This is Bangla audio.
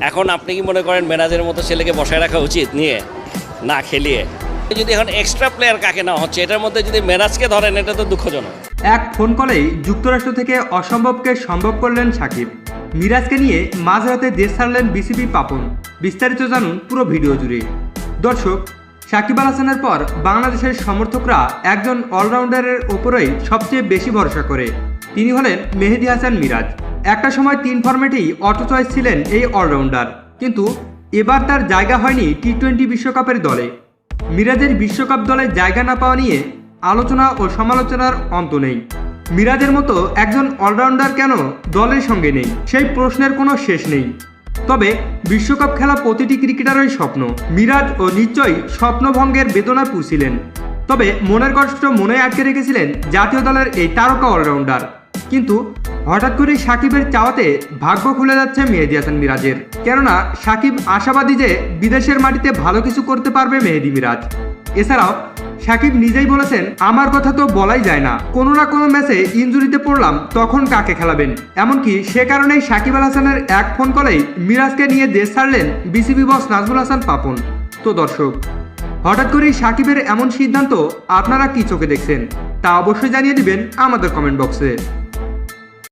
এখন আপনি কি মনে করেন মেরাজের মতো ছেলেকে বসায় রাখা উচিত নিয়ে না খেলিয়ে? যদি এখন এক্সট্রা প্লেয়ার কাকে নেওয়া হচ্ছে, এটার মধ্যে যদি মেরাজকে ধরেন, এটা তো দুঃখজনক। এক ফোন কলেই যুক্তরাষ্ট্র থেকে অসম্ভবকে সম্ভব করলেন সাকিব। মিরাজকে নিয়ে মাঝরাতে দেশ ছাড়লেন বিসিবি পাপন। বিস্তারিত জানুন পুরো ভিডিও জুড়ে। দর্শক, সাকিব আল হাসানের পর বাংলাদেশের সমর্থকরা একজন অলরাউন্ডারের ওপরেই সবচেয়ে বেশি ভরসা করে। তিনি হলেন মেহেদী হাসান মিরাজ। একটা সময় 3 ফরম্যাটেই অটো চয়েস ছিলেন এই অলরাউন্ডার, কিন্তু এবার তার জায়গা হয়নি টি-20 বিশ্বকাপের দলে। মিরাজের বিশ্বকাপ দলে জায়গা না পাওয়া নিয়ে আলোচনা ও সমালোচনার অন্ত নেই। মিরাজের মতো একজন অলরাউন্ডার কেন দলের সঙ্গে নেই, সেই প্রশ্নের কোনো শেষ নেই। তবে বিশ্বকাপ খেলা প্রতিটি ক্রিকেটারের স্বপ্ন। মিরাজ ও নিশ্চয়ই স্বপ্নভঙ্গের বেদনা পুষছিলেন। তবে মনের কষ্ট মনে আটকে রেখেছিলেন জাতীয় দলের এই তারকা অলরাউন্ডার। কিন্তু হঠাৎ করে সাকিবের চাওয়াতে ভাগ্য খুলে যাচ্ছে মেহেদী হাসান মিরাজের। কেননা সাকিব আশাবাদী যে বিদেশের মাটিতে ভালো কিছু করতে পারবে মেহেদী মিরাজ। এছাড়াও সাকিব নিজেই বলেছেন, আমার কথা তো বলাই যায় না, কোনো না কোনো ম্যাচে ইনজুরিতে পড়লাম, তখন কাকে খেলাবেন। এমনকি সে কারণেই সাকিব আল হাসানের এক ফোন কলেই মিরাজকে নিয়ে দেশ ছাড়লেন বিসিবি বস নাজমুল হাসান পাপন। তো দর্শক, হঠাৎ করেই সাকিবের এমন সিদ্ধান্ত আপনারা কি চোখে দেখছেন তা অবশ্যই জানিয়ে দিবেন আমাদের কমেন্ট বক্সে।